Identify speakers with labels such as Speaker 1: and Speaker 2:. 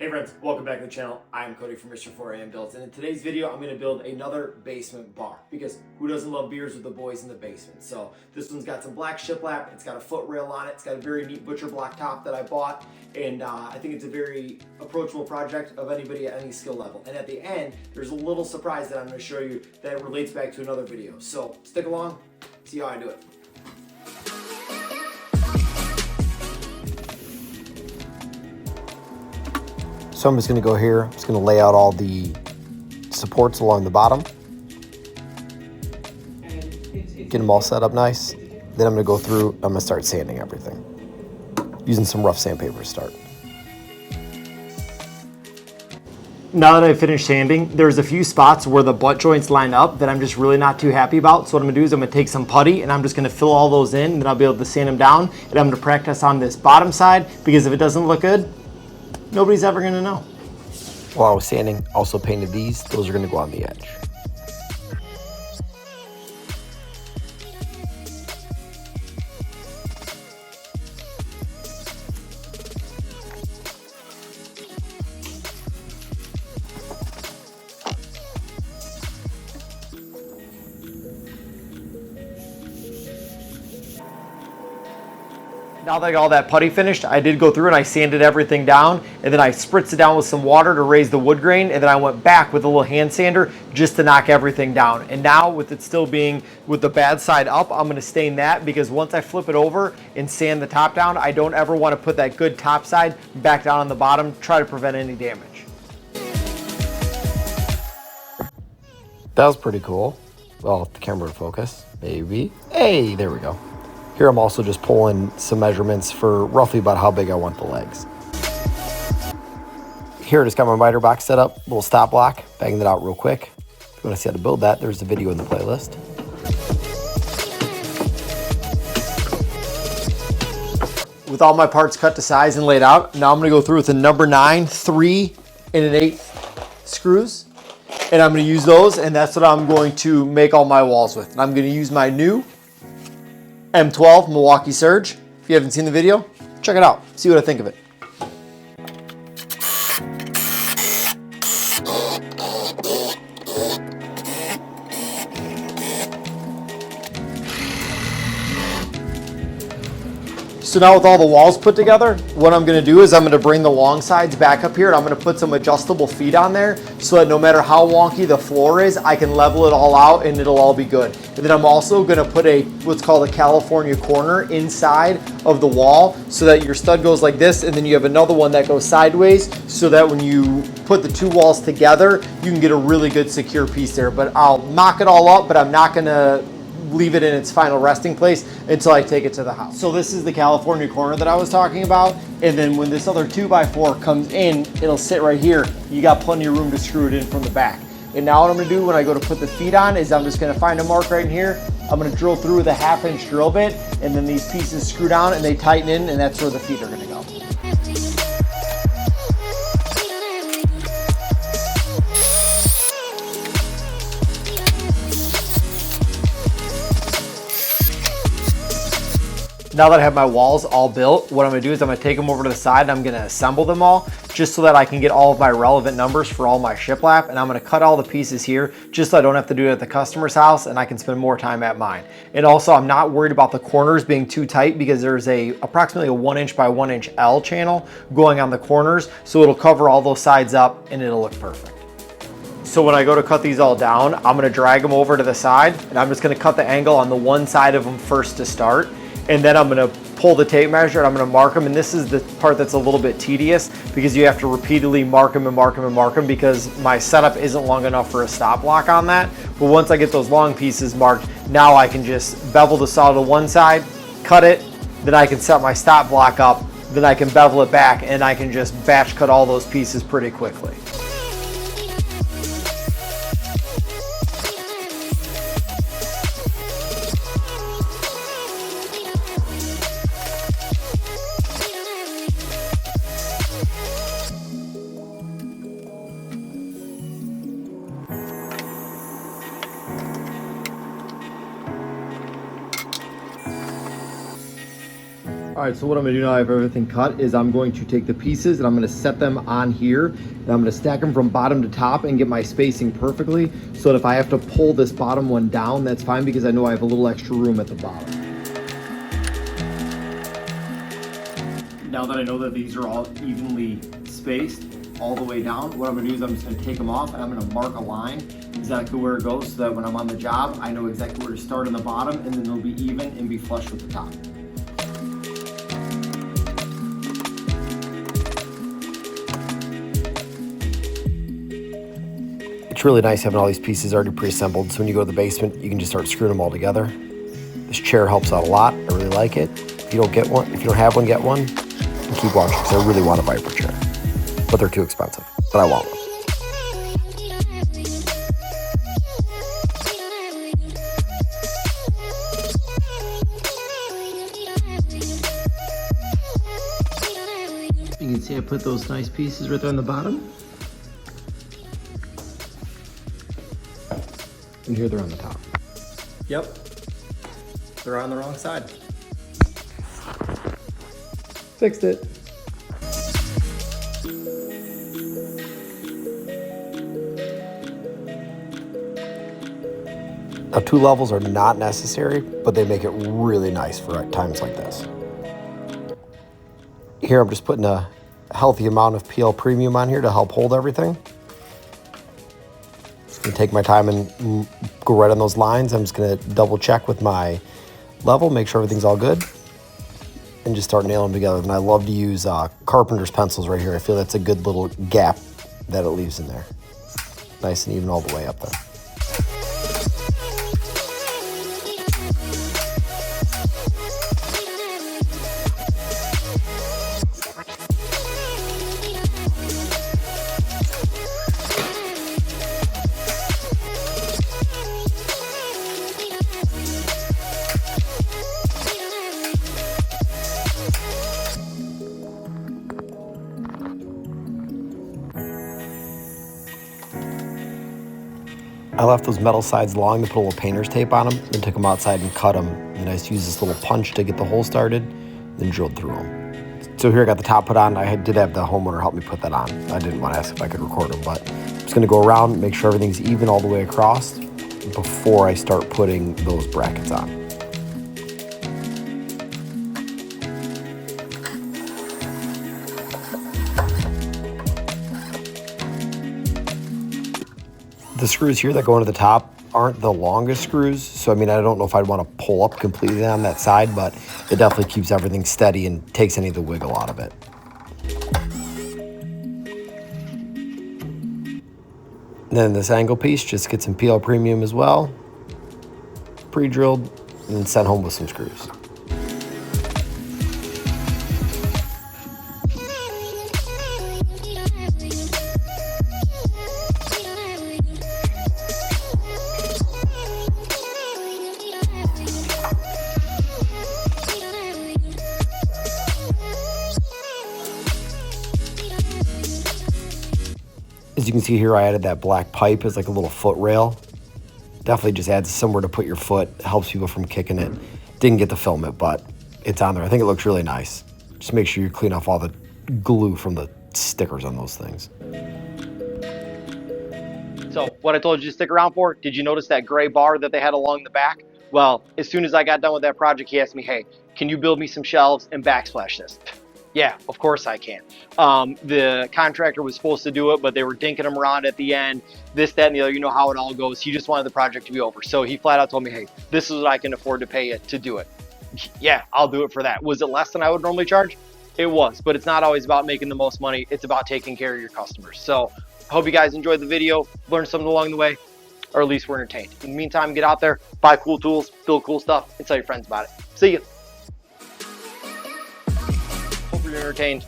Speaker 1: Hey friends, welcome back to the channel. I'm Kody from Mr. 4am Builds, and in today's video I'm going to build another basement bar, because who doesn't love beers with the boys in the basement? So this one's got some black shiplap, it's got a foot rail on it, it's got a very neat butcher block top that I bought, and I think it's a very approachable project of anybody at any skill level. And at the end, there's a little surprise that I'm going to show you that relates back to another video. So stick along, see how I do it.
Speaker 2: So I'm just going to go here, I'm just going to lay out all the supports along the bottom. Get them all set up nice. Then I'm going to go through, I'm going to start sanding everything. Using some rough sandpaper to start.
Speaker 1: Now that I've finished sanding, there's a few spots where the butt joints line up that I'm just really not too happy about. So what I'm gonna do is I'm gonna take some putty and I'm just gonna fill all those in, and then I'll be able to sand them down. And I'm gonna practice on this bottom side, because if it doesn't look good, nobody's ever gonna know.
Speaker 2: While I was sanding, also painted these. Those are gonna go on the edge.
Speaker 1: Now that I got all that putty finished, I did go through and I sanded everything down, and then I spritzed it down with some water to raise the wood grain, and then I went back with a little hand sander just to knock everything down. And now with it still being with the bad side up, I'm gonna stain that, because once I flip it over and sand the top down, I don't ever wanna put that good top side back down on the bottom, try to prevent any damage.
Speaker 2: That was pretty cool. Well, if the camera would focus, maybe. Hey, there we go. Here I'm also just pulling some measurements for roughly about how big I want the legs. Here I just got my miter box set up, little stop block, banging it out real quick. If you want to see how to build that, there's a video in the playlist.
Speaker 1: With all my parts cut to size and laid out, now I'm gonna go through with a number 9, 3 1/8 screws. And I'm gonna use those, and that's what I'm going to make all my walls with. And I'm gonna use my new M12 Milwaukee Surge. If you haven't seen the video, check it out, see what I think of it. So now with all the walls put together, what I'm gonna do is I'm gonna bring the long sides back up here, and I'm gonna put some adjustable feet on there so that no matter how wonky the floor is, I can level it all out and it'll all be good. And then I'm also gonna put what's called a California corner inside of the wall, so that your stud goes like this, and then you have another one that goes sideways, so that when you put the two walls together, you can get a really good secure piece there. But I'll mock it all up, but I'm not gonna leave it in its final resting place until I take it to the house. So this is the California corner that I was talking about, and then when this other 2x4 comes in, it'll sit right here. You got plenty of room to screw it in from the back. And now what I'm gonna do when I go to put the feet on is I'm just gonna find a mark right in here. I'm gonna drill through with a 1/2-inch drill bit, and then these pieces screw down and they tighten in, and that's where the feet are gonna go. Now that I have my walls all built, what I'm gonna do is I'm gonna take them over to the side and I'm gonna assemble them all, just so that I can get all of my relevant numbers for all my shiplap. And I'm gonna cut all the pieces here just so I don't have to do it at the customer's house and I can spend more time at mine. And also, I'm not worried about the corners being too tight, because there's approximately a 1" by 1" L channel going on the corners. So it'll cover all those sides up and it'll look perfect. So when I go to cut these all down, I'm gonna drag them over to the side, and I'm just gonna cut the angle on the one side of them first to start. And then I'm gonna pull the tape measure and I'm gonna mark them. And this is the part that's a little bit tedious, because you have to repeatedly mark them and mark them and mark them, because my setup isn't long enough for a stop block on that. But once I get those long pieces marked, now I can just bevel the saw to one side, cut it, then I can set my stop block up, then I can bevel it back, and I can just batch cut all those pieces pretty quickly. All right, so what I'm gonna do now I have everything cut is I'm going to take the pieces and I'm gonna set them on here and I'm gonna stack them from bottom to top and get my spacing perfectly so that if I have to pull this bottom one down, that's fine because I know I have a little extra room at the bottom. Now that I know that these are all evenly spaced all the way down, what I'm gonna do is I'm just gonna take them off and I'm gonna mark a line exactly where it goes so that when I'm on the job, I know exactly where to start on the bottom and then they'll be even and be flush with the top.
Speaker 2: It's really nice having all these pieces already pre-assembled, so when you go to the basement, you can just start screwing them all together. This chair helps out a lot. I really like it. If you don't get one, if you don't have one, get one. And keep watching, because I really want a Viper chair. But they're too expensive, but I want one.
Speaker 1: You can see I put those nice pieces right there on the bottom.
Speaker 2: And here they're on the top.
Speaker 1: Yep, they're on the wrong side.
Speaker 2: Fixed it. Now 2 levels are not necessary, but they make it really nice for times like this. Here I'm just putting a healthy amount of PL Premium on here to help hold everything. Just gonna take my time and go right on those lines. I'm just gonna double check with my level, make sure everything's all good, and just start nailing them together. And I love to use carpenter's pencils right here. I feel that's a good little gap that it leaves in there. Nice and even all the way up there. I left those metal sides long to put a little painter's tape on them, then took them outside and cut them. And I just used this little punch to get the hole started, then drilled through them. So here I got the top put on. I did have the homeowner help me put that on. I didn't want to ask if I could record them, but I'm just gonna go around, make sure everything's even all the way across before I start putting those brackets on. The screws here that go into the top aren't the longest screws, so I mean, I don't know if I'd want to pull up completely on that side, but it definitely keeps everything steady and takes any of the wiggle out of it. And then this angle piece, just get some PL Premium as well, pre-drilled, and then sent home with some screws. As you can see here, I added that black pipe as like a little foot rail. Definitely just adds somewhere to put your foot, helps people from kicking it. Didn't get to film it, but it's on there. I think it looks really nice. Just make sure you clean off all the glue from the stickers on those things.
Speaker 1: So what I told you to stick around for, did you notice that gray bar that they had along the back? Well, as soon as I got done with that project, he asked me, hey, can you build me some shelves and backsplash this? Yeah, of course I can. The contractor was supposed to do it, but they were dinking him around at the end, this, that, and the other. You know how it all goes. He just wanted the project to be over. So he flat out told me, hey, this is what I can afford to pay you to do it. Yeah, I'll do it for that. Was it less than I would normally charge? It was, but it's not always about making the most money. It's about taking care of your customers. So I hope you guys enjoyed the video, learned something along the way, or at least were entertained. In the meantime, get out there, buy cool tools, build cool stuff, and tell your friends about it. See you. Hope you're entertained.